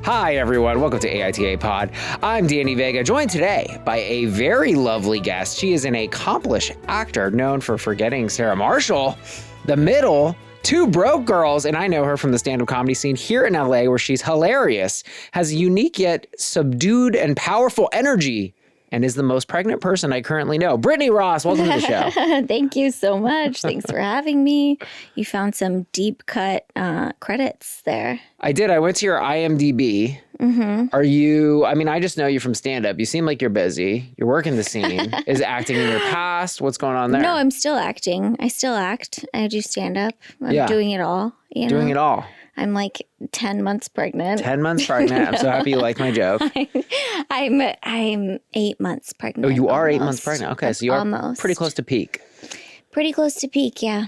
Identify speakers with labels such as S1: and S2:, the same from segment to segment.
S1: Hi, everyone. Welcome to AITA Pod. I'm Danny Vega, joined today by a very lovely guest. She is an accomplished actor known for Forgetting Sarah Marshall, The Middle, Two Broke Girls, and I know her from the stand-up comedy scene here in LA, where she's hilarious, has a unique yet subdued and powerful energy, and is the most pregnant person I currently know. Brittany Ross, welcome to the show.
S2: Thank you so much. Thanks for having me. You found some deep cut credits there.
S1: I did. I went to your IMDb. Mm-hmm. Are you, I just know you from stand-up. You seem like you're busy. You're working the scene. Is acting in your past? What's going on there?
S2: No, I'm still acting. I still act. I do stand-up. I'm doing it all.
S1: Doing it all.
S2: I'm like 10 months pregnant.
S1: 10 months pregnant. I'm so happy you like my joke.
S2: I'm 8 months pregnant.
S1: Oh, you are
S2: almost.
S1: 8 months pregnant. Okay, so you are
S2: almost
S1: pretty close to peak.
S2: Pretty close to peak, yeah.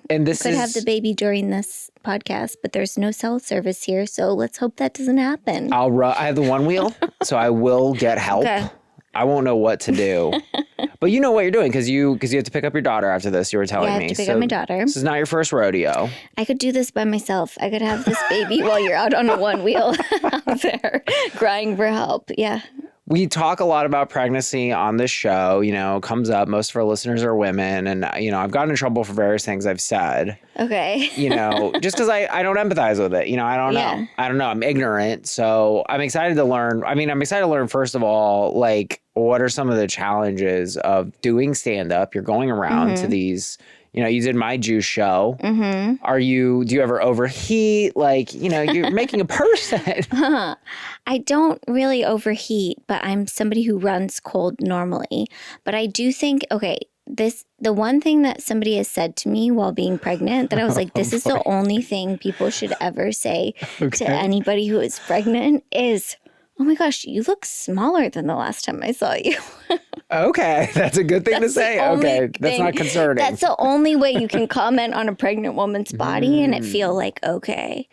S1: And this
S2: Could have the baby during this podcast, but there's no cell service here, so let's hope that doesn't happen.
S1: I have the one wheel, so I will get help.
S2: Okay.
S1: I won't know what to do. But you know what you're doing because you have to pick up your daughter after this, you were telling me.
S2: I have to pick up my daughter.
S1: This is not your first rodeo.
S2: I could do this by myself. I could have this baby while you're out on a one wheel out there crying for help. Yeah.
S1: We talk a lot about pregnancy on this show. You know, it comes up. Most of our listeners are women. And, I've gotten in trouble for various things I've said.
S2: Okay.
S1: Just because I don't empathize with it. I don't know.
S2: Yeah.
S1: I don't know. I'm ignorant. So I'm excited to learn. I'm excited to learn, first of all, like, what are some of the challenges of doing stand-up? You're going around to these... you did my juice show. Mm-hmm. Do you ever overheat? Like, you're making a person.
S2: I don't really overheat, but I'm somebody who runs cold normally. But I do think, the one thing that somebody has said to me while being pregnant that I was like, this is the only thing people should ever say to anybody who is pregnant is, oh my gosh, you look smaller than the last time I saw you.
S1: Okay, that's a good thing to say. Okay, that's not concerning.
S2: That's the only way you can comment on a pregnant woman's body and it feel like, okay,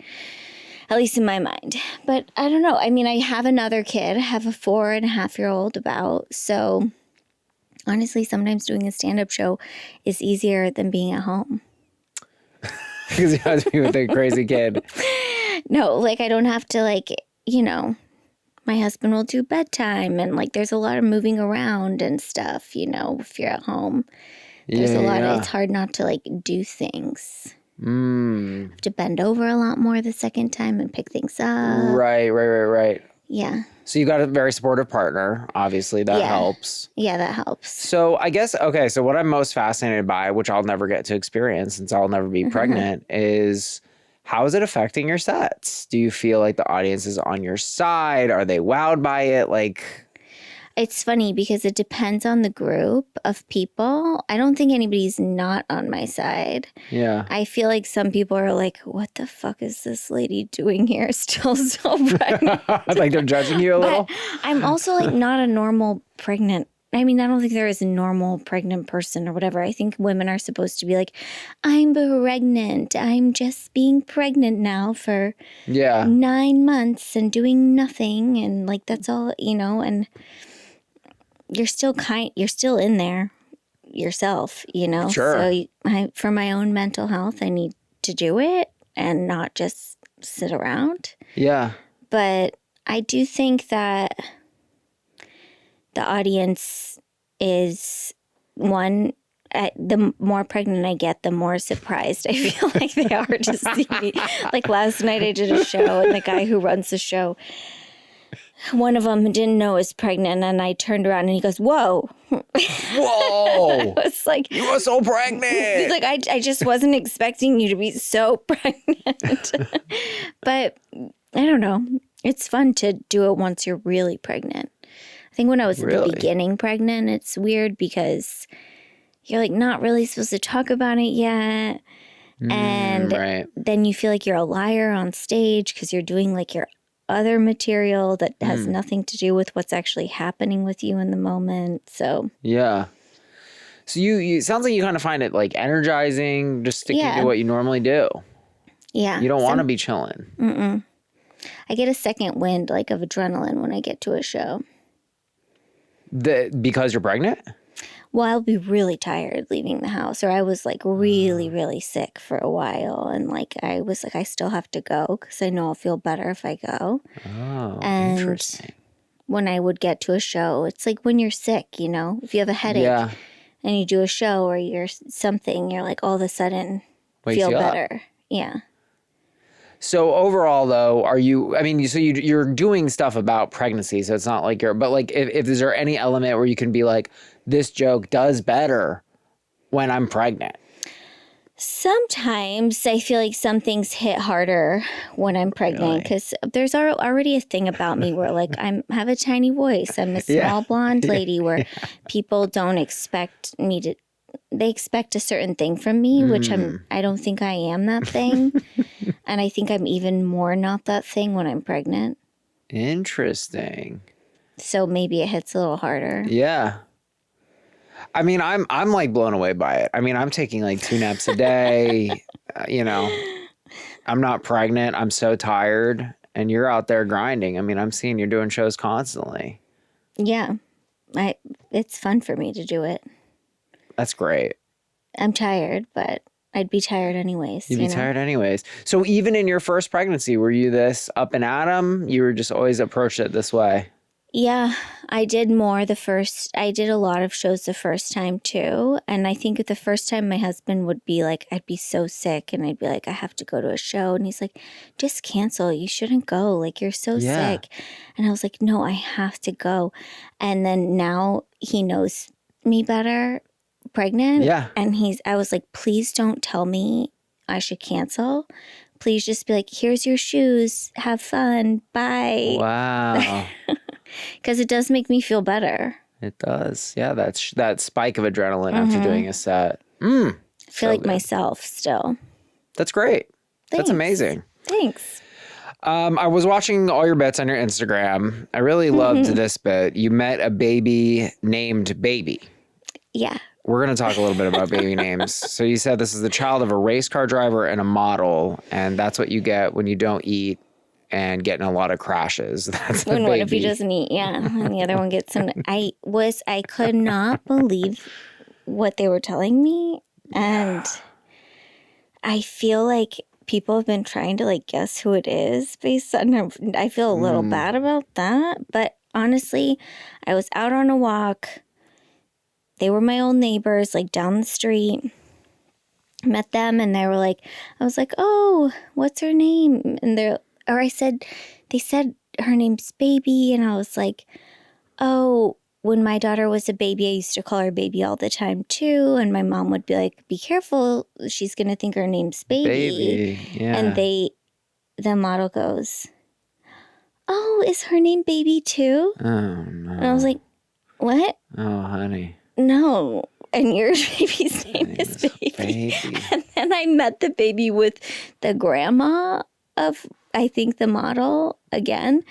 S2: at least in my mind. But I don't know. I have another kid. I have a 4.5-year-old about. So honestly, sometimes doing a stand-up show is easier than being at home.
S1: Because you have to be with a crazy kid.
S2: No, I don't have to my husband will do bedtime and there's a lot of moving around and stuff, if you're at home. There's a lot of, it's hard not to do things. Have to bend over a lot more the second time and pick things up.
S1: Right.
S2: Yeah.
S1: So you got a very supportive partner, obviously. That helps.
S2: Yeah, that helps.
S1: So I guess, so what I'm most fascinated by, which I'll never get to experience since I'll never be pregnant, is... how is it affecting your sets? Do you feel like the audience is on your side? Are they wowed by it?
S2: It's funny because it depends on the group of people. I don't think anybody's not on my side.
S1: Yeah.
S2: I feel like some people are like, what the fuck is this lady doing here? Still so pregnant.
S1: Like they're judging you a little?
S2: But I'm also not a normal pregnant. I don't think there is a normal pregnant person or whatever. I think women are supposed to be like, I'm pregnant. I'm just being pregnant now for 9 months and doing nothing. And that's all, and you're still in there yourself,
S1: Sure.
S2: So for my own mental health, I need to do it and not just sit around.
S1: Yeah.
S2: But I do think that the audience is the more pregnant I get, the more surprised I feel like they are to see me. Last night I did a show and the guy who runs the show, one of them didn't know I was pregnant and I turned around and he goes, whoa.
S1: Whoa.
S2: I was like,
S1: you are so pregnant.
S2: He's like, I just wasn't expecting you to be so pregnant. But I don't know. It's fun to do it once you're really pregnant. I think when I was at the beginning pregnant, it's weird because you're not really supposed to talk about it yet. And then you feel like you're a liar on stage because you're doing your other material that has nothing to do with what's actually happening with you in the moment. So
S1: yeah. So you sounds like you kind of find it energizing, just sticking to what you normally do.
S2: Yeah.
S1: You don't want to be chilling.
S2: Mm-mm. I get a second wind of adrenaline when I get to a show.
S1: Because you're pregnant?
S2: Well, I'll be really tired leaving the house, or I was like really, really sick for a while. And like, I was like, I still have to go because I know I'll feel better if I go.
S1: Oh,
S2: And
S1: interesting.
S2: when I would get to a show, it's like when you're sick, you know, if you have a headache
S1: Yeah.
S2: and you do a show or you're something, you're like all of a sudden
S1: Wakes
S2: feel
S1: you up.
S2: better. Yeah.
S1: So overall, though, you're doing stuff about pregnancy, so it's not like but like, if is there any element where you can be like, this joke does better when I'm pregnant?
S2: Sometimes I feel like some things hit harder when I'm pregnant because there's already a thing about me where like I have a tiny voice. I'm a small blonde lady where people don't expect me to. They expect a certain thing from me, which I don't think I am that thing. And I think I'm even more not that thing when I'm pregnant.
S1: Interesting.
S2: So maybe it hits a little harder.
S1: Yeah. I mean, I'm like blown away by it. I mean, I'm taking like 2 naps a day. You know, I'm not pregnant. I'm so tired. And you're out there grinding. I mean, I'm seeing you're doing shows constantly.
S2: Yeah. It's fun for me to do it.
S1: That's great.
S2: I'm tired, but I'd be tired anyways.
S1: You'd be tired anyways. So even in your first pregnancy, were you this up and at 'em? You were just always approached it this way?
S2: Yeah, I did I did a lot of shows the first time too. And I think the first time my husband would be like, I'd be so sick and I'd be like, I have to go to a show. And he's like, just cancel. You shouldn't go. Like, you're so sick. And I was like, no, I have to go. And then now he knows me better, pregnant.
S1: Yeah.
S2: And I was like, please don't tell me I should cancel. Please just be like, here's your shoes. Have fun. Bye.
S1: Wow.
S2: Because it does make me feel better.
S1: It does. Yeah, that's that spike of adrenaline after doing a set. I
S2: feel like myself still.
S1: That's great.
S2: Thanks.
S1: That's amazing.
S2: Thanks.
S1: I was watching all your bits on your Instagram. I really loved this bit. You met a baby named Baby.
S2: Yeah.
S1: We're going to talk a little bit about baby names. So you said this is the child of a race car driver and a model, and that's what you get when you don't eat and get in a lot of crashes. That's the baby.
S2: What if he doesn't eat? Yeah. And the other one gets in. I could not believe what they were telling me. And I feel like people have been trying to like guess who it is based on, I feel a little bad about that. But honestly, I was out on a walk. They were my old neighbors, like down the street. Met them and they were like, I was like, oh, what's her name? And they said her name's Baby. And I was like, oh, when my daughter was a baby, I used to call her Baby all the time too. And my mom would be like, be careful. She's going to think her name's Baby.
S1: Yeah.
S2: And the model goes, oh, is her name Baby too?
S1: Oh, no.
S2: And I was like, what?
S1: Oh, honey.
S2: No. And your baby's name is Baby. And then I met the baby with the grandma of, I think, the model again.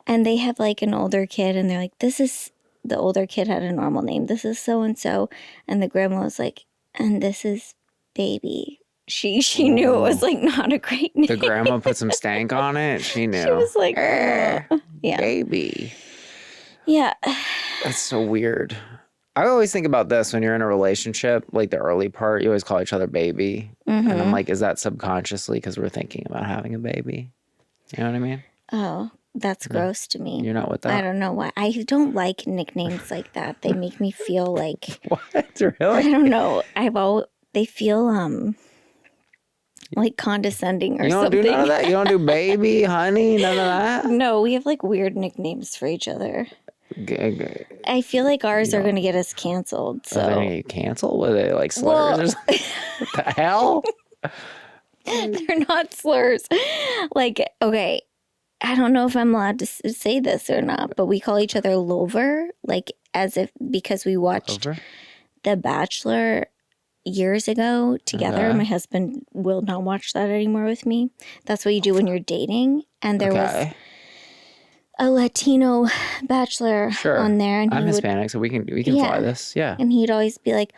S2: And they have like an older kid and they're like, the older kid had a normal name. This is so-and-so. And the grandma was like, and this is Baby. She knew it was like not a great name.
S1: The grandma put some stank on it. She knew.
S2: She was like, yeah.
S1: Baby.
S2: Yeah.
S1: That's so weird. I always think about this when you're in a relationship, like the early part, you always call each other baby. And I'm like, is that subconsciously because we're thinking about having a baby? You know what I mean?
S2: Oh, that's gross to me.
S1: You're not with that?
S2: I don't know why. I don't like nicknames like that. They make me feel like...
S1: What? Really?
S2: I don't know. They feel like condescending or something.
S1: You don't do none of that? You don't do baby, honey, none of that?
S2: No, we have like weird nicknames for each other. I feel like ours are going to get us canceled. So.
S1: Are they going to get canceled? Were they like slurs or something? What the hell?
S2: They're not slurs. Like, okay, I don't know if I'm allowed to say this or not, but we call each other Lover, like as if because we watched The Bachelor years ago together. My husband will not watch that anymore with me. That's what you do when you're dating. And there was a Latino bachelor on there. And
S1: I'm Hispanic, so we can fly this. Yeah.
S2: And he'd always be like,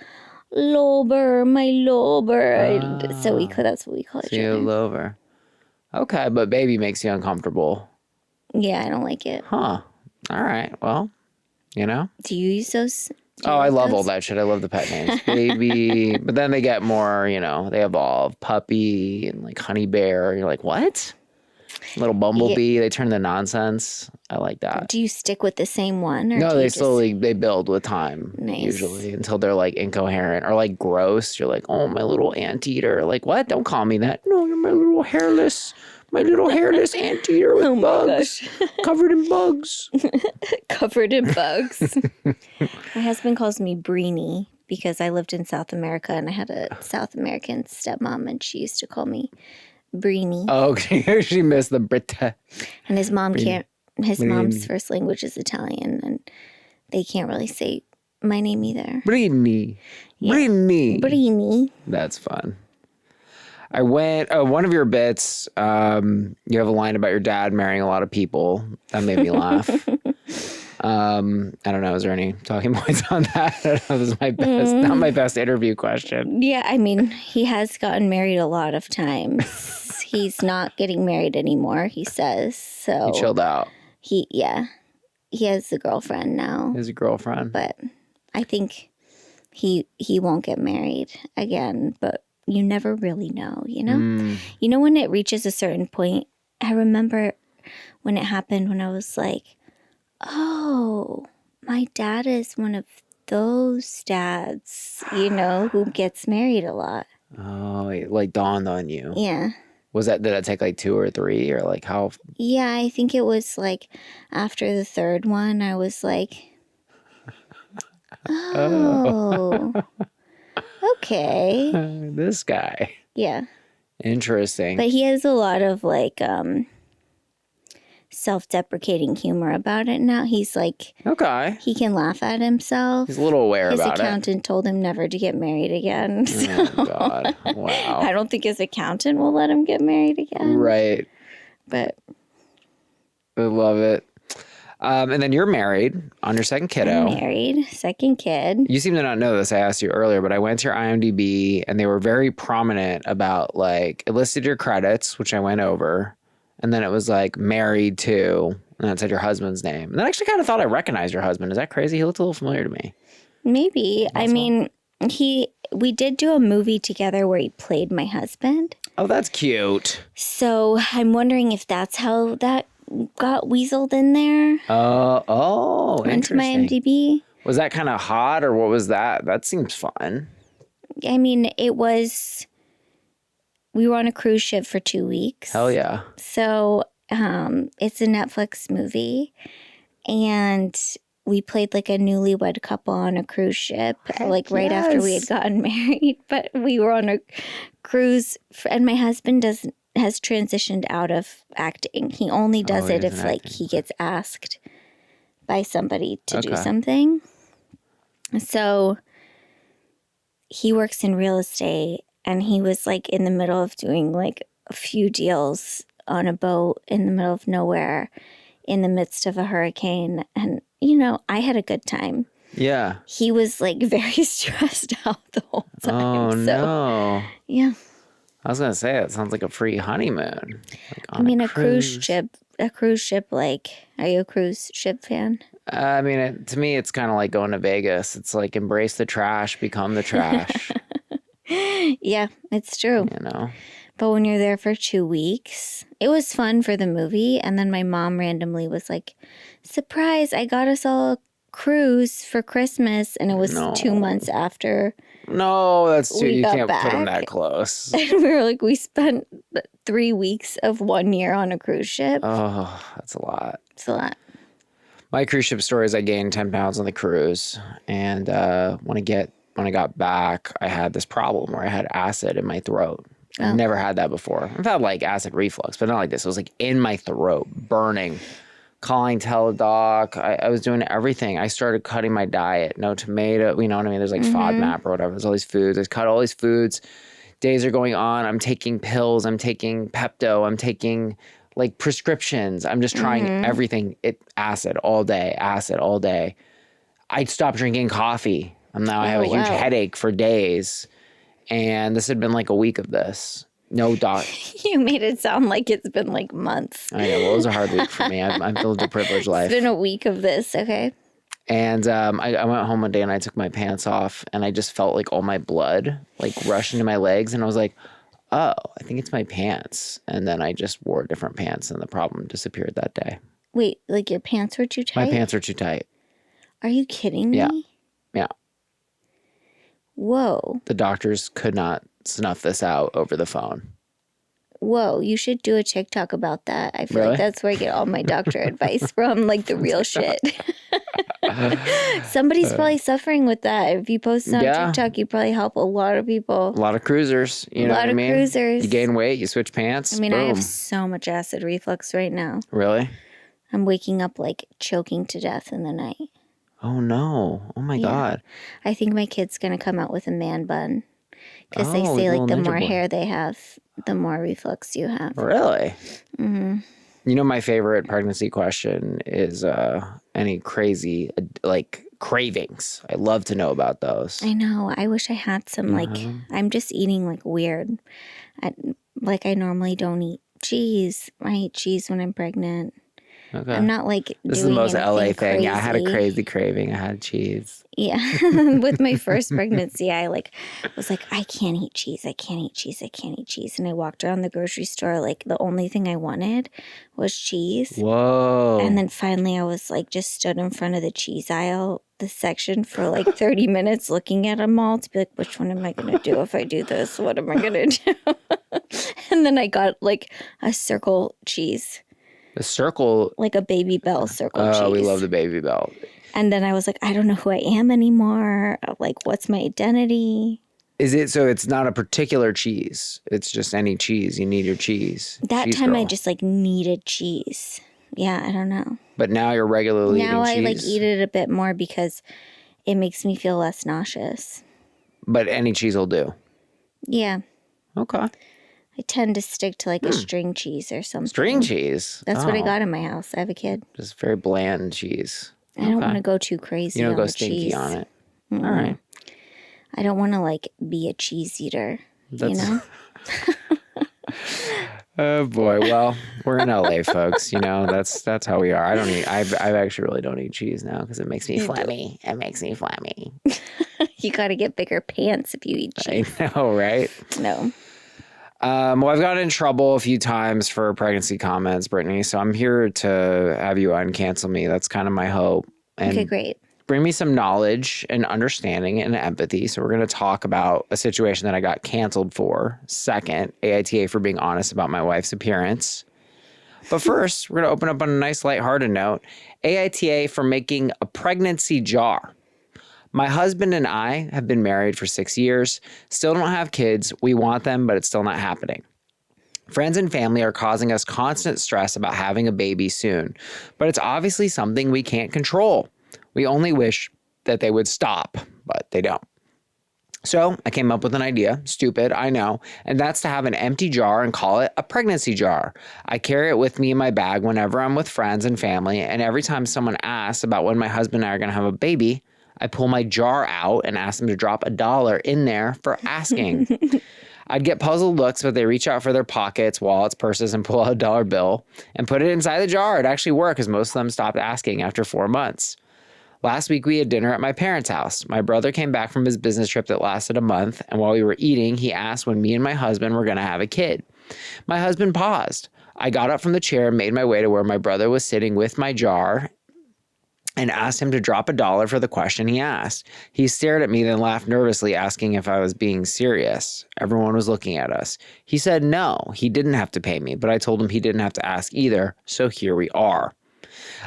S2: Lober, my Lober. So that's what we call each other.
S1: Lover. Okay, but baby makes you uncomfortable.
S2: Yeah, I don't like it.
S1: Huh. All right. Well, you know.
S2: Do you use those Do you
S1: I love all
S2: those?
S1: that shit. I love the pet names. Baby. But then they get more, they evolve. Puppy and like honey bear. You're like, what? Little bumblebee. They turn the nonsense. I like that.
S2: Do you stick with the same one? Or
S1: No,
S2: do
S1: they
S2: you
S1: slowly, they build with time.
S2: Nice.
S1: Usually until they're like incoherent or like gross. You're like, oh, my little anteater. Like, what? Don't call me that. No, you're my little hairless anteater with bugs. Covered in bugs.
S2: Covered in bugs. My husband calls me Breenie because I lived in South America and I had a South American stepmom and she used to call me Breenie.
S1: Oh, okay. She missed the Britta.
S2: And his mom can't, his mom's first language is Italian and they can't really say my name either.
S1: Brittany.
S2: Yeah.
S1: Brittany.
S2: Breenie.
S1: That's fun. I went, one of your bits, you have a line about your dad marrying a lot of people. That made me laugh. I don't know. Is there any talking points on that? I don't know. This is my best, not my best interview question.
S2: Yeah, I mean, he has gotten married a lot of times. He's not getting married anymore, he says. So
S1: He chilled out.
S2: He has a girlfriend now.
S1: He has a girlfriend.
S2: But I think he won't get married again, but you never really know, you know? You know, when it reaches a certain point, I remember when it happened when I was like, oh, my dad is one of those dads, who gets married a lot.
S1: Oh, it like dawned on you.
S2: Yeah.
S1: Did that take like 2 or 3 or like how?
S2: Yeah, I think it was like after the third one, I was like, oh, okay.
S1: This guy.
S2: Yeah.
S1: Interesting.
S2: But he has a lot of like self-deprecating humor about it now. He's like,
S1: okay.
S2: He can laugh at himself.
S1: He's a little aware
S2: his
S1: about it.
S2: His accountant told him never to get married again. So.
S1: Oh, God. Wow.
S2: I don't think his accountant will let him get married again.
S1: Right.
S2: But
S1: I love it. And then you're married on your second kiddo.
S2: I'm married, second kid.
S1: You seem to not know this. I asked you earlier, but I went to your IMDb and they were very prominent about like, it listed your credits, which I went over. And then it was like married to, and it said your husband's name. And I actually kind of thought I recognized your husband. Is that crazy? He looked a little familiar to me.
S2: Maybe. I mean, we did do a movie together where he played my husband.
S1: Oh, that's cute.
S2: So I'm wondering if that's how that got weaseled in there.
S1: Interesting.
S2: Onto my IMDb.
S1: Was that kind of hot or what was that? That seems fun.
S2: I mean, we were on a cruise ship for 2 weeks.
S1: Hell yeah.
S2: So it's a Netflix movie and we played like a newlywed couple on a cruise ship, like right after we had gotten married. But we were on a cruise and my husband has transitioned out of acting. He only does it if like he gets asked by somebody to do something. So he works in real estate and he was like in the middle of doing like a few deals on a boat in the middle of nowhere in the midst of a hurricane. And, I had a good time.
S1: Yeah.
S2: He was like very stressed out the whole time.
S1: Oh, no.
S2: Yeah.
S1: I was going to say, it sounds like a free honeymoon. Like
S2: a cruise ship, like, are you a cruise ship fan?
S1: I mean, to me, it's kind of like going to Vegas. It's like embrace the trash, become the trash.
S2: Yeah, it's true. But when you're there for 2 weeks, it was fun for the movie. And then my mom randomly was like, surprise, I got us all a cruise for Christmas. And it was 2 months after.
S1: No, that's too. You can't
S2: back.
S1: put them that close.
S2: And we were like, we spent 3 weeks of 1 year on a cruise ship.
S1: Oh, that's a lot.
S2: It's a lot.
S1: My cruise ship story is I gained 10 pounds on the cruise. And when I got back, I had this problem where I had acid in my throat. I've never had that before. I've had like acid reflux, but not like this. It was like in my throat, burning, calling teledoc. I was doing everything. I started cutting my diet. No tomato, you know what I mean? There's like FODMAP or whatever. There's all these foods. I cut all these foods. Days are going on. I'm taking pills. I'm taking Pepto. I'm taking like prescriptions. I'm just trying everything. Acid all day. I stopped drinking coffee. Now I have a huge headache for days. And this had been like a week of this. No doc.
S2: You made it sound like it's been like months.
S1: I know. Well, it was a hard week for me. I've lived a privileged life.
S2: It's been a week of this, okay?
S1: And I went home one day and I took my pants off and I just felt like all my blood like rush into my legs. And I was like, oh, I think it's my pants. And then I just wore different pants and the problem disappeared that day.
S2: Wait, like your pants were too tight?
S1: My pants are too tight.
S2: Are you kidding me?
S1: Yeah. Yeah.
S2: Whoa.
S1: The doctors could not snuff this out over the phone.
S2: Whoa, you should do a TikTok about that. I feel
S1: Really?
S2: like that's where I get all my doctor advice from, like the real shit. Somebody's probably suffering with that. If you post it on TikTok, you probably help a lot of people.
S1: A lot of cruisers. You know what I mean?
S2: A lot of cruisers.
S1: You gain weight, you switch pants.
S2: I mean,
S1: boom.
S2: I have so much acid reflux right now.
S1: Really?
S2: I'm waking up like choking to death in the night.
S1: Oh, no. Oh, my God.
S2: I think my kid's going to come out with a man bun. Because they say like the more hair they have, the more reflux you have.
S1: Really? Mm-hmm. You know, my favorite pregnancy question is any crazy like cravings. I love to know about those.
S2: I know. I wish I had some like, I'm just eating like weird. I normally don't eat cheese. I eat cheese when I'm pregnant. Okay. I'm not like
S1: this is the most LA thing. I had a crazy craving. I had cheese.
S2: Yeah. With my first pregnancy, I was like, I can't eat cheese. I can't eat cheese. I can't eat cheese. And I walked around the grocery store. Like the only thing I wanted was cheese.
S1: Whoa.
S2: And then finally I was like, just stood in front of the cheese aisle, the section for like 30 minutes looking at them all to be like, which one am I going to do if I do this? What am I going to do? And then I got like a circle cheese.
S1: A circle?
S2: Like a Baby Bell circle cheese.
S1: Oh, we love the Baby Bell.
S2: And then I was like, I don't know who I am anymore. Like, what's my identity?
S1: Is it so it's not a particular cheese? It's just any cheese. You need your cheese.
S2: That
S1: cheese
S2: time
S1: girl.
S2: I just like needed cheese. Yeah, I don't know.
S1: But now you're regularly eating cheese?
S2: Now I like eat it a bit more because it makes me feel less nauseous.
S1: But any cheese will do?
S2: Yeah.
S1: Okay.
S2: I tend to stick to like a string cheese or something.
S1: String cheese?
S2: That's what I got in my house. I have a kid.
S1: Just very bland cheese.
S2: I don't want to go too crazy.
S1: You don't
S2: on
S1: go
S2: the
S1: stinky
S2: cheese.
S1: on it. Mm-mm. All right.
S2: I don't want to like be a cheese eater. You know?
S1: Oh boy. Well, we're in LA, folks. You know, that's how we are. I don't eat. I actually really don't eat cheese now because it makes me phlegmy. It makes me phlegmy.
S2: You got to get bigger pants if you eat cheese.
S1: I know, right?
S2: No.
S1: Well, I've gotten in trouble a few times for pregnancy comments, Brittany. So I'm here to have you uncancel me. That's kind of my hope. And
S2: okay, great.
S1: Bring me some knowledge and understanding and empathy. So we're going to talk about a situation that I got canceled for. Second, AITA for being honest about my wife's appearance. But first, we're going to open up on a nice lighthearted note. AITA for making a pregnancy jar. My husband and I have been married for 6 years, still don't have kids. We want them, but it's still not happening. Friends and family are causing us constant stress about having a baby soon, but it's obviously something we can't control. We only wish that they would stop, but they don't. So I came up with an idea, stupid, I know, and that's to have an empty jar and call it a pregnancy jar. I carry it with me in my bag whenever I'm with friends and family, and every time someone asks about when my husband and I are going to have a baby, I pull my jar out and ask them to drop $1 in there for asking. I'd get puzzled looks, but they reach out for their pockets, wallets, purses, and pull out a dollar bill and put it inside the jar. It actually worked because most of them stopped asking after 4 months. Last week, we had dinner at my parents' house. My brother came back from his business trip that lasted a month, and while we were eating, he asked when me and my husband were going to have a kid. My husband paused. I got up from the chair and made my way to where my brother was sitting with my jar and asked him to drop $1 for the question he asked. He stared at me, then laughed nervously, asking if I was being serious. Everyone was looking at us. He said no, he didn't have to pay me, but I told him he didn't have to ask either, so here we are.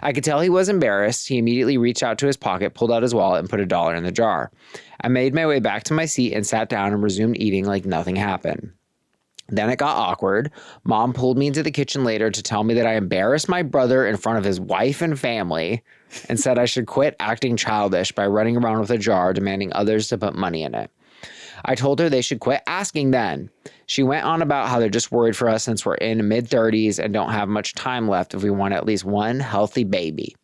S1: I could tell he was embarrassed. He immediately reached out to his pocket, pulled out his wallet, and put $1 in the jar. I made my way back to my seat and sat down and resumed eating like nothing happened. Then it got awkward. Mom pulled me into the kitchen later to tell me that I embarrassed my brother in front of his wife and family and said I should quit acting childish by running around with a jar demanding others to put money in it. I told her they should quit asking then. She went on about how they're just worried for us since we're in mid-30s and don't have much time left if we want at least one healthy baby.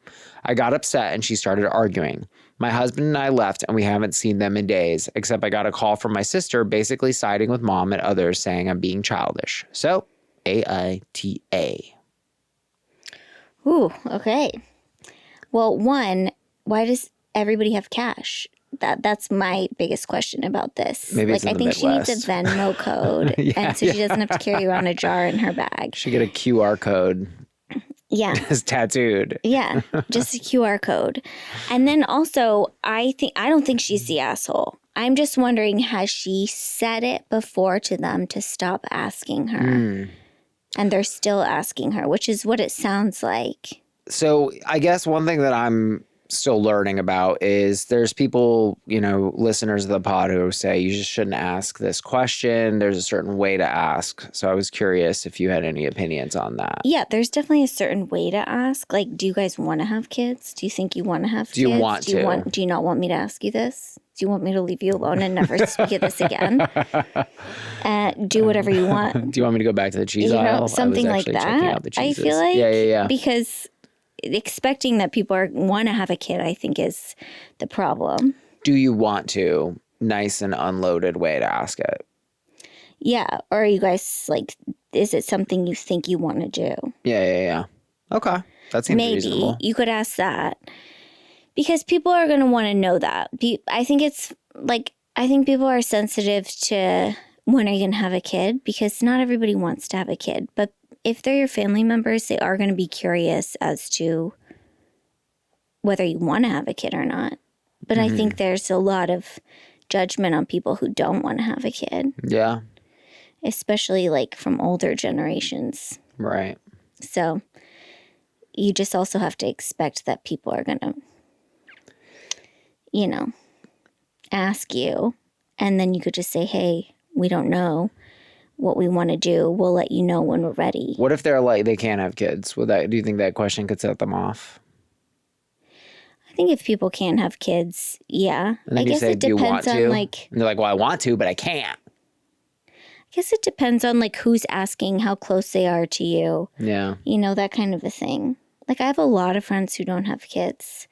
S1: I got upset and she started arguing. My husband and I left and we haven't seen them in days, except I got a call from my sister basically siding with mom and others saying I'm being childish. So, AITA.
S2: Ooh, okay. Well, one, why does everybody have cash? That's my biggest question about this.
S1: Maybe it's in
S2: I
S1: the
S2: think she needs a
S1: Midwest.
S2: Venmo code, and so she doesn't have to carry around a jar in her bag.
S1: She get a QR code.
S2: Yeah.
S1: It's tattooed.
S2: Yeah, just a QR code. And then also, I don't think she's the asshole. I'm just wondering, has she said it before to them to stop asking her? And they're still asking her, which is what it sounds like.
S1: So I guess one thing that I'm still learning about is there's people, listeners of the pod who say you just shouldn't ask this question. There's a certain way to ask. So I was curious if you had any opinions on that.
S2: Yeah, there's definitely a certain way to ask. Like, do you guys want to have kids? Do you think you want to have kids?
S1: Do you want to?
S2: Do you not want me to ask you this? Do you want me to leave you alone and never speak of this again? Do whatever you want.
S1: Do you want me to go back to the cheese aisle?
S2: Something like that. I feel like.
S1: Yeah.
S2: Because expecting that people want to have a kid, I think, is the problem.
S1: Do you want to? Nice and unloaded way to ask it.
S2: Yeah. Or are you guys like, is it something you think you want to do?
S1: Yeah. Okay. That seems reasonable.
S2: Maybe you could ask that. Because people are going to want to know that. I think people are sensitive to when are you going to have a kid, because not everybody wants to have a kid. But if they're your family members, they are going to be curious as to whether you want to have a kid or not. But I think there's a lot of judgment on people who don't want to have a kid.
S1: Yeah.
S2: Especially like from older generations.
S1: Right.
S2: So you just also have to expect that people are going to, ask you. And then you could just say, hey, we don't know what we want to do. We'll let you know when we're ready.
S1: What if they're like, they can't have kids? Do you think that question could set them off?
S2: I think if people can't have kids, yeah.
S1: And then
S2: I guess
S1: say,
S2: it
S1: do you want
S2: depends
S1: to?
S2: on
S1: And they're like, well, I want to, but I can't.
S2: I guess it depends on who's asking, how close they are to you.
S1: Yeah.
S2: That kind of a thing. I have a lot of friends who don't have kids.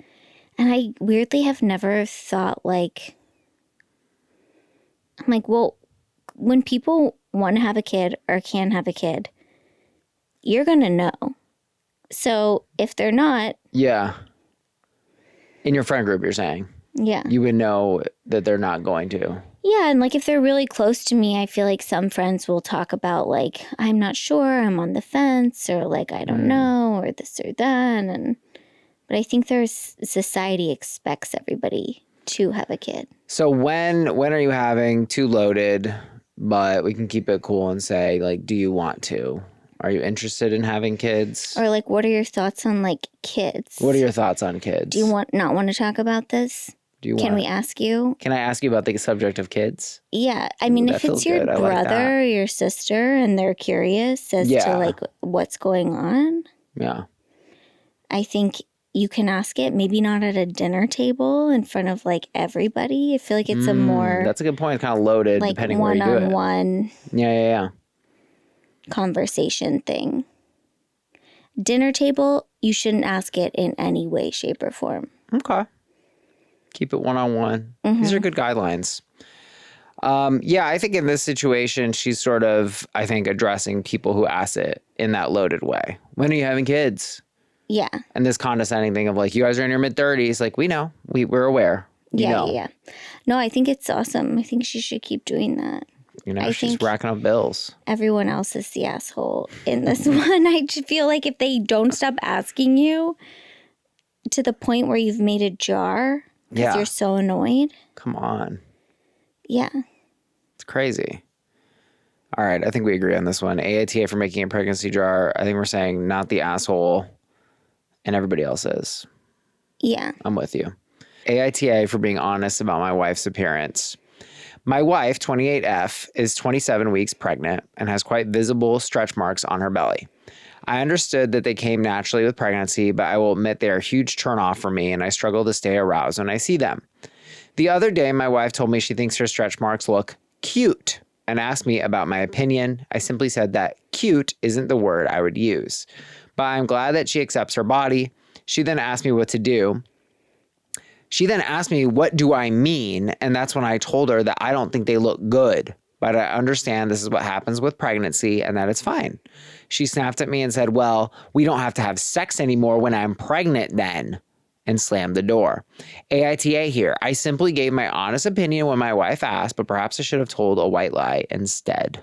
S2: And I weirdly have never thought I'm like, well, when people want to have a kid or can have a kid, you're going to know. So if they're not.
S1: Yeah. In your friend group, you're saying.
S2: Yeah.
S1: You would know that they're not going to.
S2: Yeah. And if they're really close to me, I feel like some friends will talk about I'm not sure, I'm on the fence, or I don't know, or this or that. But I think society expects everybody to have a kid.
S1: So when are you having? Too loaded, but we can keep it cool and say, do you want to? Are you interested in having kids?
S2: Or what are your thoughts on kids?
S1: What are your thoughts on kids?
S2: Do you not want to talk about this? Can we ask you?
S1: Can I ask you about the subject of kids?
S2: Yeah. I mean, if it's your brother or your sister and they're curious as to what's going on.
S1: Yeah.
S2: I think you can ask it, maybe not at a dinner table in front of everybody. I feel like it's a more.
S1: That's a good point. It's kind of loaded depending where you do it.
S2: One-on-one.
S1: Yeah.
S2: Conversation thing. Dinner table, you shouldn't ask it in any way, shape, or form.
S1: Okay. Keep it one-on-one. These are good guidelines. I think in this situation, she's sort of, addressing people who ask it in that loaded way. When are you having kids?
S2: Yeah.
S1: And this condescending thing of you guys are in your mid-30s. We know. We're aware.
S2: Yeah. No, I think it's awesome. I think she should keep doing that.
S1: She's racking up bills.
S2: Everyone else is the asshole in this one. I just feel like if they don't stop asking you to the point where you've made a jar because you're so annoyed.
S1: Come on.
S2: Yeah.
S1: It's crazy. All right. I think we agree on this one. AITA for making a pregnancy jar. I think we're saying not the asshole, and everybody else is.
S2: Yeah.
S1: I'm with you. AITA for being honest about my wife's appearance. My wife, 28F, is 27 weeks pregnant and has quite visible stretch marks on her belly. I understood that they came naturally with pregnancy, but I will admit they are a huge turnoff for me, and I struggle to stay aroused when I see them. The other day, my wife told me she thinks her stretch marks look cute and asked me about my opinion. I simply said that cute isn't the word I would use, but I'm glad that she accepts her body. She then asked me what to do. She then asked me, what do I mean? And that's when I told her that I don't think they look good, but I understand this is what happens with pregnancy and that it's fine. She snapped at me and said, well, we don't have to have sex anymore when I'm pregnant then. and slammed the door. AITA here. I simply gave my honest opinion when my wife asked, but perhaps I should have told a white lie instead.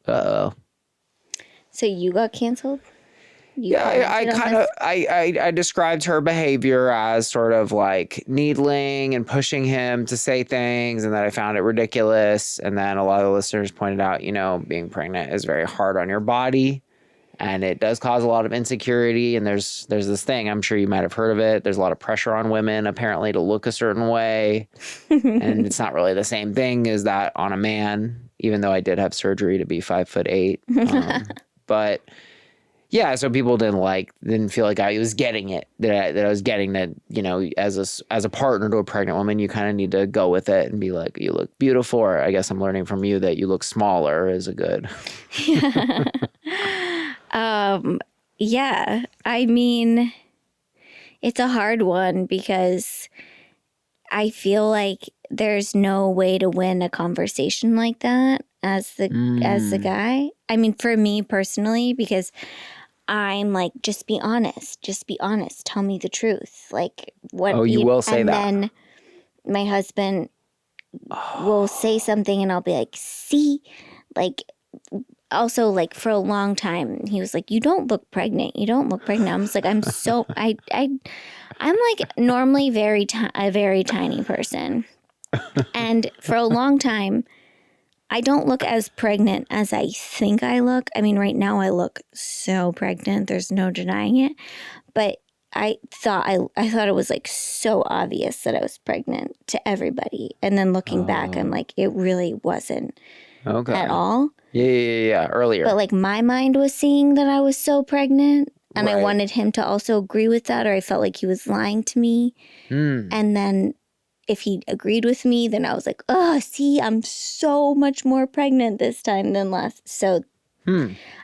S1: Uh-oh.
S2: So you got canceled?
S1: I described her behavior as sort of like needling and pushing him to say things, and that I found it ridiculous. And then a lot of the listeners pointed out, being pregnant is very hard on your body, and it does cause a lot of insecurity. And there's this thing, I'm sure you might have heard of it. There's a lot of pressure on women apparently to look a certain way, and it's not really the same thing as that on a man. Even though I did have surgery to be 5'8", but. Yeah, so people didn't feel like I was getting it, that I was getting that, as a partner to a pregnant woman, you kind of need to go with it and be like, you look beautiful, or I guess I'm learning from you that you look smaller is a good.
S2: Yeah, I mean, it's a hard one because I feel like there's no way to win a conversation like that as the guy. I mean, for me personally, because I'm like, just be honest. Just be honest. Tell me the truth. Like what?
S1: Oh, you will say that.
S2: And then my husband will say something, and I'll be like, see, like. Also, like for a long time, he was like, "You don't look pregnant. You don't look pregnant." I was like, "I'm so I'm like normally a very tiny person, and for a long time." I don't look as pregnant as I think I look. I mean, right now I look so pregnant. There's no denying it. But I thought it was like so obvious that I was pregnant to everybody. And then looking back, I'm like, it really wasn't at all.
S1: Yeah. Earlier.
S2: But like my mind was seeing that I was so pregnant. And
S1: right.
S2: I wanted him to also agree with that, or I felt like he was lying to me. And then if he agreed with me, then I was like, oh, see, I'm so much more pregnant this time than last. So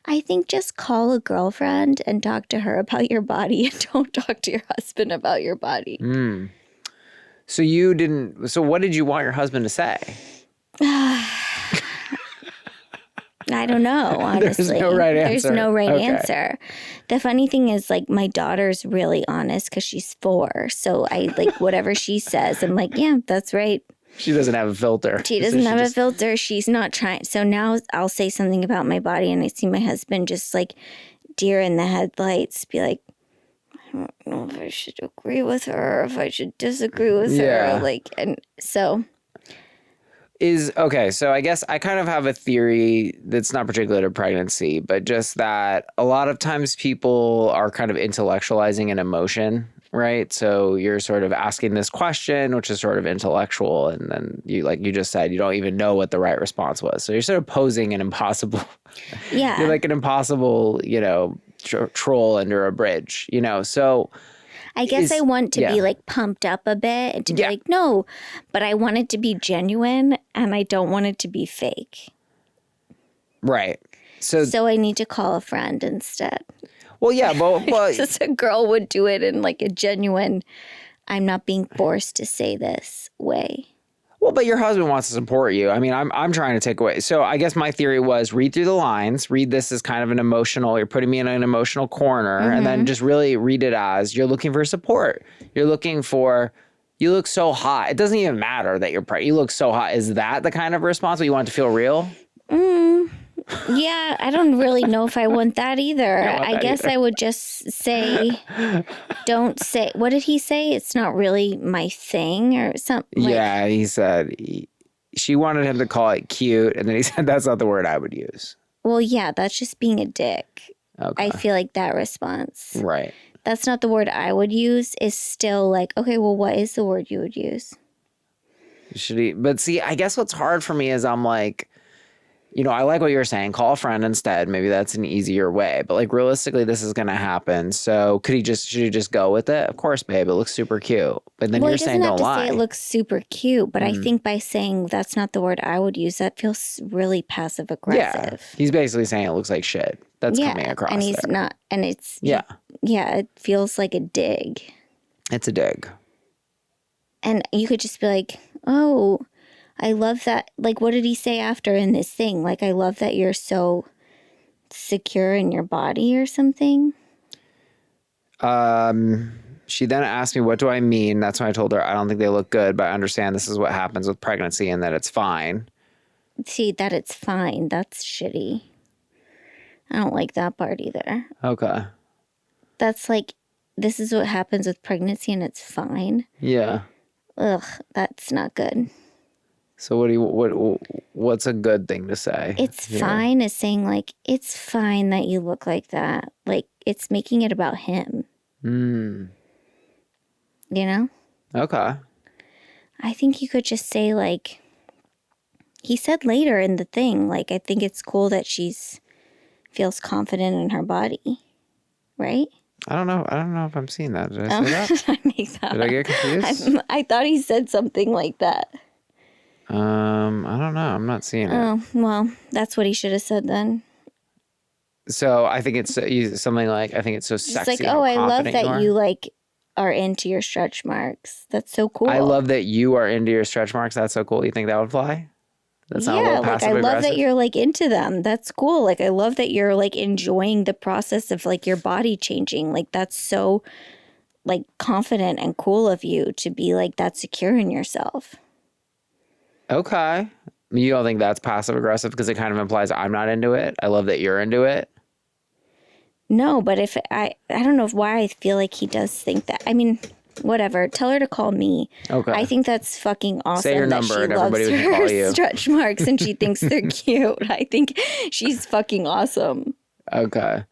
S2: I think just call a girlfriend and talk to her about your body, and don't talk to your husband about your body.
S1: So what did you want your husband to say?
S2: I don't know, honestly.
S1: There's no right answer.
S2: There's no right answer. The funny thing is, like, my daughter's really honest because she's 4. So I, like, whatever she says, I'm like, yeah, that's right.
S1: She doesn't have a filter.
S2: She doesn't have a filter. She's not trying. So now I'll say something about my body, and I see my husband just, like, deer in the headlights, be like, I don't know if I should agree with her or if I should disagree with her. Like, and so...
S1: So I guess I kind of have a theory that's not particular to pregnancy, but just that a lot of times people are kind of intellectualizing an emotion, right? So you're sort of asking this question, which is sort of intellectual, and then you, like you just said, you don't even know what the right response was. So you're sort of posing an impossible, you're like an impossible, troll under a bridge, so...
S2: I guess I want to be like pumped up a bit and to be like, no, but I want it to be genuine and I don't want it to be fake.
S1: Right.
S2: So I need to call a friend instead.
S1: Well, yeah, but
S2: just a girl would do it in like a genuine, I'm not being forced to say this way.
S1: Well, but your husband wants to support you. I mean, I'm trying to take away. So I guess my theory was read through the lines, read this as kind of an emotional, you're putting me in an emotional corner, and then just really read it as you're looking for support. You're looking for, you look so hot. It doesn't even matter that you're pregnant. You look so hot. Is that the kind of response where you want it to feel real?
S2: Yeah, I don't really know if I want that either. I guess I would just say, don't say, what did he say? It's not really my thing or something.
S1: Yeah, he said she wanted him to call it cute. And then he said, that's not the word I would use.
S2: Well, yeah, that's just being a dick.
S1: Okay.
S2: I feel like that response.
S1: Right.
S2: That's not the word I would use. Is still like, okay, well, what is the word you would use?
S1: Should he? But see, I guess what's hard for me is I'm like, I like what you're saying. Call a friend instead. Maybe that's an easier way. But like realistically, this is going to happen. So should he just go with it? Of course, babe. It looks super cute. But then you're saying don't lie.
S2: He doesn't have to say it looks super cute. But I think by saying that's not the word I would use, that feels really passive aggressive.
S1: Yeah. He's basically saying it looks like shit. That's coming across.
S2: And he's not. And it's it feels like a dig.
S1: It's a dig.
S2: And you could just be like, oh, I love that. Like, what did he say after in this thing? Like, I love that you're so secure in your body or something.
S1: She then asked me, what do I mean? That's when I told her, I don't think they look good, but I understand this is what happens with pregnancy and that it's fine.
S2: See, that it's fine. That's shitty. I don't like that part either.
S1: Okay.
S2: That's like, this is what happens with pregnancy and it's fine.
S1: Yeah.
S2: Ugh, that's not good.
S1: So what's a good thing to say?
S2: It's fine is saying like, it's fine that you look like that. Like, it's making it about him. You know?
S1: Okay.
S2: I think you could just say like, he said later in the thing, like, I think it's cool that feels confident in her body. Right?
S1: I don't know if I'm seeing that. Did I say that?
S2: Did I make that
S1: Did I get confused?
S2: I thought he said something like that.
S1: I don't know. I'm not seeing it.
S2: Oh, well, that's what he should have said then.
S1: So I think it's something like, I think it's so sexy.
S2: It's like, oh, I love that you like are into your stretch marks. That's so cool.
S1: I love that you are into your stretch marks. That's so cool. You think that would fly? That's not a little passive
S2: I love
S1: aggressive?
S2: that you're like into them. That's cool. Like I love that you're like enjoying the process of like your body changing. Like that's so like confident and cool of you to be like that secure in yourself.
S1: Okay. You don't think that's passive aggressive because it kind of implies I'm not into it? I love that you're into it.
S2: No, but if I don't know why I feel like he does think that. I mean, whatever. Tell her to call me.
S1: Okay.
S2: I think that's fucking awesome.
S1: Say your
S2: that
S1: number
S2: she
S1: and
S2: loves
S1: everybody can
S2: her
S1: call you.
S2: stretch marks and she thinks they're cute. I think she's fucking awesome.
S1: Okay.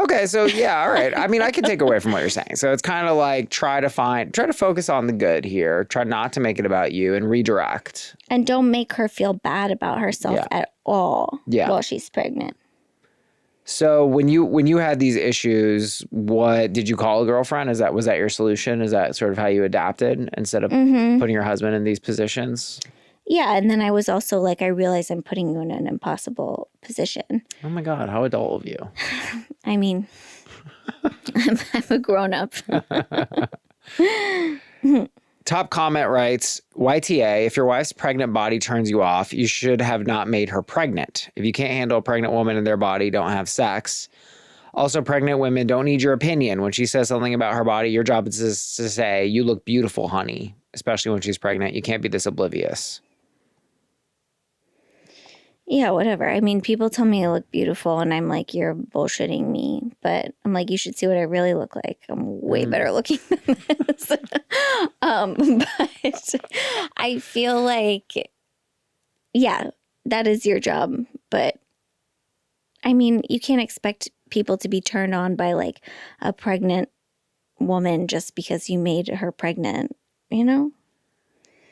S1: Okay, so yeah, all right. I mean, I can take away from what you're saying. So it's kind of like try to focus on the good here. Try not to make it about you and redirect.
S2: And don't make her feel bad about herself at all while she's pregnant.
S1: So when you had these issues, what did you call a girlfriend? Was that your solution? Is that sort of how you adapted instead of putting your husband in these positions?
S2: Yeah, and then I was also like, I realize I'm putting you in an impossible position.
S1: Oh my God, how adult of you.
S2: I mean, I'm a grown up.
S1: Top comment writes, YTA, if your wife's pregnant body turns you off, you should have not made her pregnant. If you can't handle a pregnant woman in their body, don't have sex. Also, pregnant women don't need your opinion. When she says something about her body, your job is to say, you look beautiful, honey. Especially when she's pregnant. You can't be this oblivious.
S2: Yeah, whatever. I mean, people tell me I look beautiful and I'm like, you're bullshitting me. But I'm like, you should see what I really look like. I'm way better looking than this. But I feel like, yeah, that is your job. But I mean, you can't expect people to be turned on by like a pregnant woman just because you made her pregnant, you know?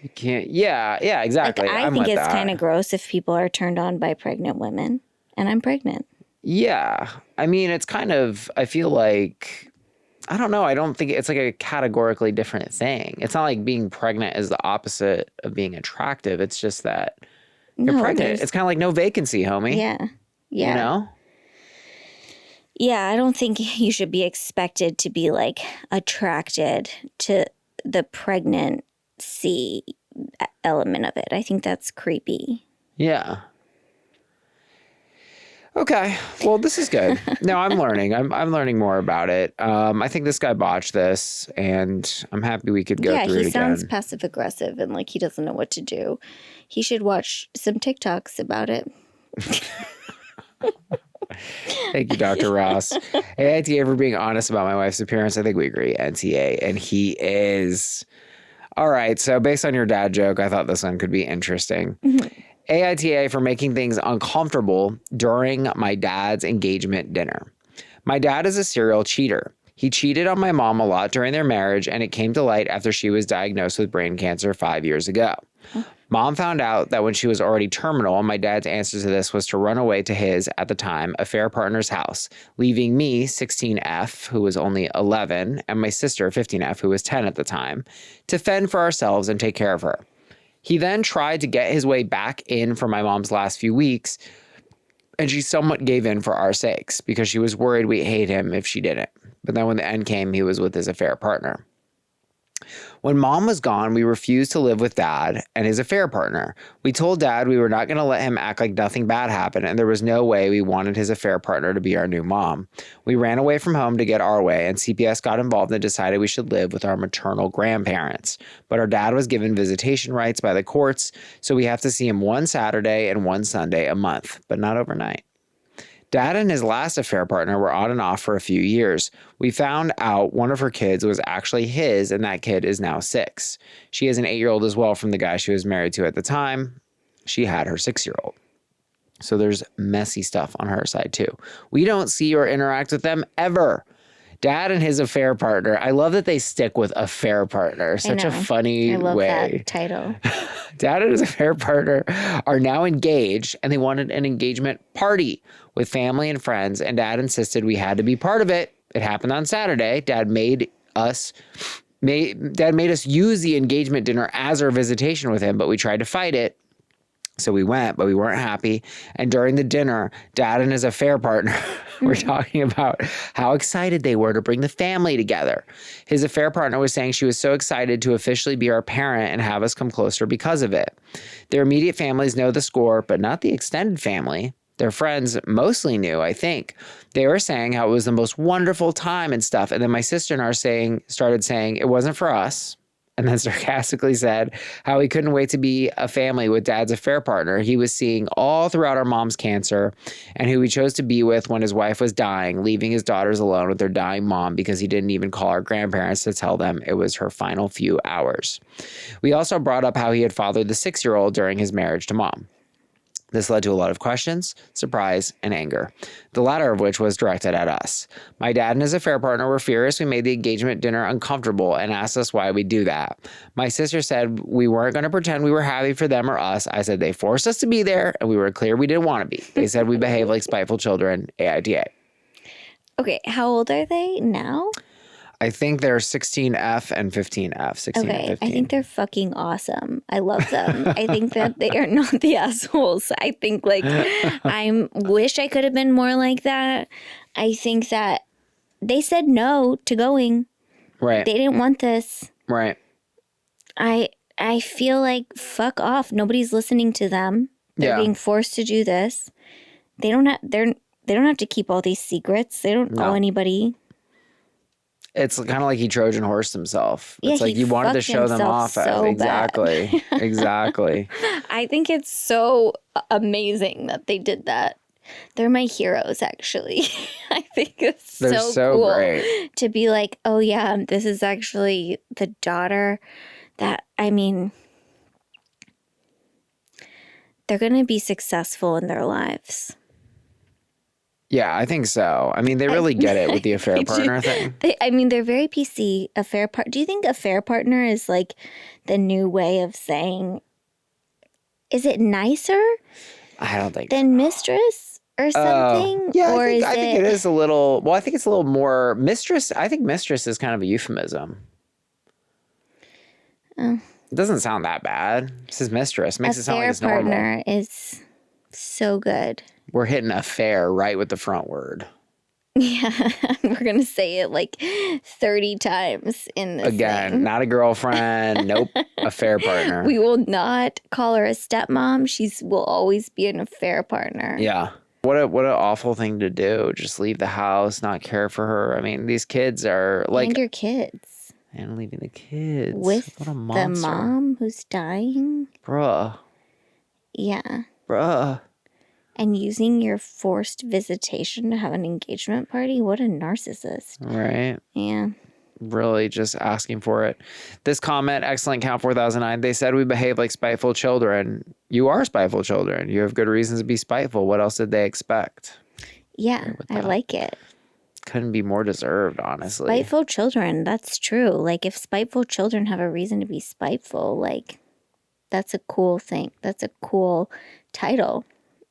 S1: You can't. Yeah, exactly.
S2: Like, I think it's kind of gross if people are turned on by pregnant women, and I'm pregnant.
S1: Yeah. I mean, it's kind of, I feel like, I don't know. I don't think it's like a categorically different thing. It's not like being pregnant is the opposite of being attractive. It's just that you're pregnant. It's kind of like no vacancy, homie.
S2: Yeah. Yeah.
S1: You know?
S2: Yeah, I don't think you should be expected to be like attracted to the pregnancy element of it. I think that's creepy.
S1: Yeah. Okay. Well, this is good. No, I'm learning. I'm learning more about it. I think this guy botched this, and I'm happy we could go through it again. Yeah, he
S2: sounds passive aggressive and like he doesn't know what to do. He should watch some TikToks about it.
S1: Thank you, Dr. Ross. AITA for being honest about my wife's appearance. I think we agree. NTA, and he is. All right. So based on your dad joke, I thought this one could be interesting. AITA for making things uncomfortable during my dad's engagement dinner. My dad is a serial cheater. He cheated on my mom a lot during their marriage, and it came to light after she was diagnosed with brain cancer 5 years ago. Mom found out that when she was already terminal, and my dad's answer to this was to run away to his, at the time, affair partner's house, leaving me, 16F, who was only 11, and my sister, 15F, who was 10 at the time, to fend for ourselves and take care of her. He then tried to get his way back in for my mom's last few weeks, and she somewhat gave in for our sakes because she was worried we'd hate him if she didn't. But then when the end came, he was with his affair partner. When mom was gone, we refused to live with dad and his affair partner. We told dad we were not going to let him act like nothing bad happened, and there was no way we wanted his affair partner to be our new mom. We ran away from home to get our way, and CPS got involved and decided we should live with our maternal grandparents. But our dad was given visitation rights by the courts, so we have to see him one Saturday and one Sunday a month, but not overnight. Dad and his last affair partner were on and off for a few years. We found out one of her kids was actually his, and that kid is now 6. She has an 8-year-old as well from the guy she was married to at the time. She had her 6-year-old. So there's messy stuff on her side too. We don't see or interact with them ever. Dad and his affair partner. I love that they stick with affair partner. Such a funny way.
S2: I love that title.
S1: Dad and his affair partner are now engaged, and they wanted an engagement party with family and friends, and Dad insisted we had to be part of it. It happened on Saturday. Dad made us use the engagement dinner as our visitation with him, but we tried to fight it. So we went, but we weren't happy. And during the dinner, Dad and his affair partner were talking about how excited they were to bring the family together. His affair partner was saying she was so excited to officially be our parent and have us come closer because of it. Their immediate families know the score, but not the extended family. Their friends mostly knew, I think. They were saying how it was the most wonderful time and stuff. And then my sister and I started saying it wasn't for us. And then sarcastically said how he couldn't wait to be a family with Dad's affair partner he was seeing all throughout our mom's cancer, and who he chose to be with when his wife was dying, leaving his daughters alone with their dying mom because he didn't even call our grandparents to tell them it was her final few hours. We also brought up how he had fathered the 6-year-old during his marriage to mom. This led to a lot of questions, surprise, and anger, the latter of which was directed at us. My dad and his affair partner were furious we made the engagement dinner uncomfortable and asked us why we do that. My sister said we weren't going to pretend we were happy for them or us. I said they forced us to be there, and we were clear we didn't want to be. They said we behaved like spiteful children, AITA.
S2: Okay, how old are they now?
S1: I think they're 16F and 15F. 16 and 15.
S2: I think they're fucking awesome. I love them. I think that they are not the assholes. I think I wish I could have been more like that. I think that they said no to going.
S1: Right.
S2: They didn't want this.
S1: Right.
S2: I feel like fuck off. Nobody's listening to them. They're being forced to do this. They don't have to keep all these secrets. They don't owe anybody. It's
S1: kind of like he Trojan horsed himself.
S2: Yeah,
S1: it's like you wanted to show them off.
S2: So
S1: exactly. Exactly.
S2: I think it's so amazing that they did that. They're my heroes, actually. I think it's so cool
S1: great
S2: to be like, oh yeah, this is actually the daughter that, I mean, they're going to be successful in their lives.
S1: Yeah, I think so. I mean, they really get it with the affair partner thing.
S2: They're very PC. Affair partner. Do you think affair partner is like the new way of saying? Is it nicer?
S1: I don't think
S2: than mistress or something.
S1: Yeah,
S2: or
S1: I think it is a little. Well, I think it's a little more mistress. I think mistress is kind of a euphemism.
S2: Oh.
S1: It doesn't sound that bad. This is mistress. Makes it sound like it's normal.
S2: Affair partner is so good.
S1: We're hitting affair right with the front word.
S2: Yeah, we're going to say it like 30 times in this
S1: Again,
S2: thing.
S1: not a girlfriend. Nope. Affair partner.
S2: We will not call her a stepmom. Will always be an affair partner.
S1: Yeah. What an awful thing to do. Just leave the house, not care for her. I mean, these kids are like...
S2: And your kids.
S1: And leaving the kids.
S2: With
S1: what a monster.
S2: The mom who's dying.
S1: Bruh.
S2: Yeah.
S1: Bruh.
S2: And using your forced visitation to have an engagement party? What a narcissist.
S1: Right.
S2: Yeah.
S1: Really just asking for it. This comment, excellent count 4009. They said we behave like spiteful children. You are spiteful children. You have good reasons to be spiteful. What else did they expect?
S2: Yeah, I like it.
S1: Couldn't be more deserved, honestly.
S2: Spiteful children. That's true. Like if spiteful children have a reason to be spiteful, like that's a cool thing. That's a cool title.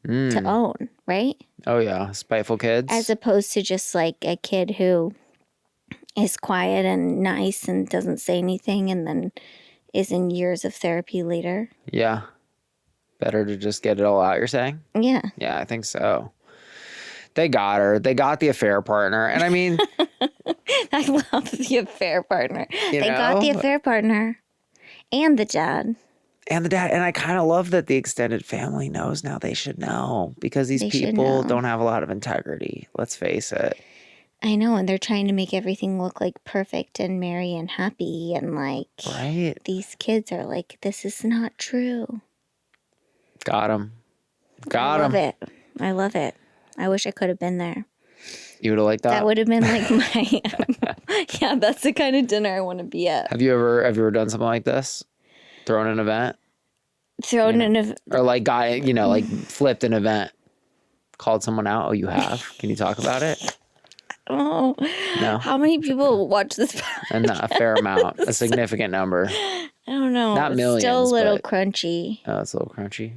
S2: To own, right?
S1: Oh, yeah. Spiteful kids.
S2: As opposed to just like a kid who is quiet and nice and doesn't say anything and then is in years of therapy later.
S1: Yeah. Better to just get it all out, you're saying?
S2: Yeah.
S1: Yeah, I think so. They got her. They got the affair partner. And I mean,
S2: I love the affair partner.
S1: You
S2: They
S1: know?
S2: got the affair partner and the dad.
S1: And the dad. And I kind of love that the extended family knows now. They should know because these
S2: They should
S1: people
S2: know.
S1: don't have a lot of integrity. Let's face it.
S2: I know, and they're trying to make everything look like perfect and merry and happy, and like
S1: Right.
S2: these kids are like, this is not true.
S1: Got him.
S2: I love it. I love it. I wish I could have been there.
S1: You would have liked that?
S2: That would have been like my yeah, that's the kind of dinner I want to be at.
S1: Have you ever done something like this? Thrown an event?
S2: Thrown in a
S1: Or like got, like flipped an event? Called someone out? Oh, you have? Can you talk about it?
S2: oh
S1: No.
S2: how many people watch this podcast?
S1: And a fair amount. A significant number.
S2: I don't know.
S1: Not
S2: It's
S1: millions,
S2: still a little
S1: but-
S2: crunchy.
S1: Oh, it's a little crunchy.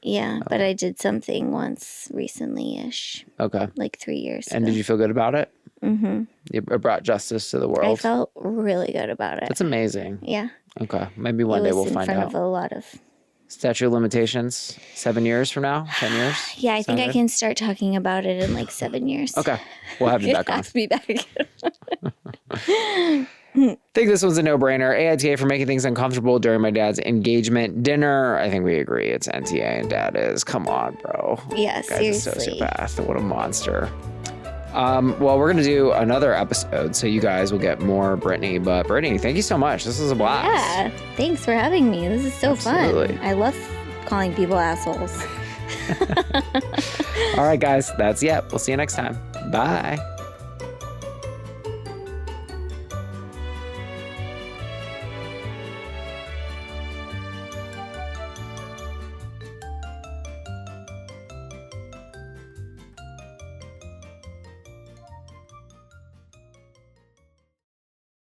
S2: Yeah, but I did something once recently-ish,
S1: Okay.
S2: like 3 years
S1: And
S2: ago.
S1: did you feel good about it?
S2: Mm-hmm.
S1: It brought justice to the
S2: I
S1: world.
S2: felt really good about it.
S1: That's amazing.
S2: Yeah.
S1: Okay. Maybe one
S2: it
S1: day
S2: was
S1: we'll
S2: in
S1: find
S2: front
S1: out.
S2: of a lot of.
S1: Statute of limitations, 7 years from now? 10 years?
S2: Yeah, I think
S1: Sound
S2: I
S1: good?
S2: can start talking about it in like 7 years.
S1: Okay. We'll have you back on.
S2: Ask me back.
S1: I think this one's a no-brainer. AITA for making things uncomfortable during my dad's engagement dinner. I think we agree it's NTA and dad is. Come on, bro.
S2: Yeah,
S1: Guy's a
S2: seriously.
S1: sociopath. What a monster. Well, we're going to do another episode, so you guys will get more Brittany. But Brittany, thank you so much. This was a blast.
S2: Yeah, thanks for having me. This is so
S1: Absolutely.
S2: fun. I love calling people assholes.
S1: All right, guys. That's it. We'll see you next time. Bye.